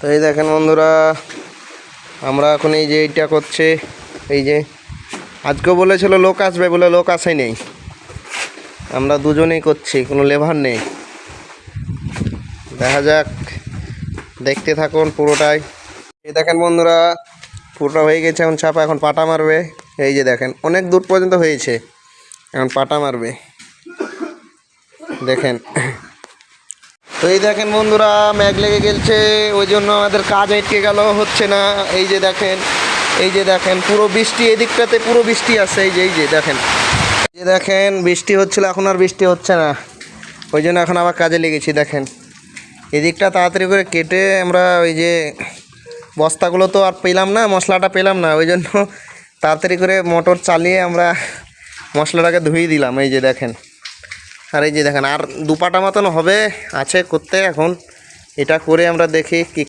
তো এই দেখেন বন্ধুরা, আমরা এখন এই যে এইটা করছে, এই যে আজকেও বলেছিল লোক আসবে, বলে লোক আসে নেই, আমরা দুজনেই করছি, কোনো লেবার নেই। দেখা যাক, দেখতে থাকুন পুরোটাই। এই দেখেন বন্ধুরা, পুরোটা হয়ে গেছে, এখন ছাপা, এখন পাটা মারবে। এই যে দেখেন অনেক দূর পর্যন্ত হয়েছে, এখন পাটা মারবে দেখেন। তো এই দেখেন বন্ধুরা, ম্যাগ লেগে গেছে, ওই জন্য আমাদের কাজ আটকে গেল, হচ্ছে না। এই যে দেখেন, এই যে দেখেন পুরো বৃষ্টি, এদিকটাতে পুরো বৃষ্টি আছে। এই যে দেখেন, এই যে দেখেন বৃষ্টি হচ্ছিল, এখন আর বৃষ্টি হচ্ছে না, ওই জন্য এখন আবার কাজে লেগেছি। দেখেন এদিকটা তাড়াতাড়ি করে কেটে আমরা ওই যে বস্তাগুলো তো আর পেলাম না, মশলাটা পেলাম না, ওই জন্য তাড়াতাড়ি করে মোটর চালিয়ে আমরা মশলাটাকে ধুয়ে দিলাম। এই যে দেখেন, আর এই যে দেখেন আর দুপাটা মতন হবে আছে করতে। এখন এটা করে আমরা দেখি কি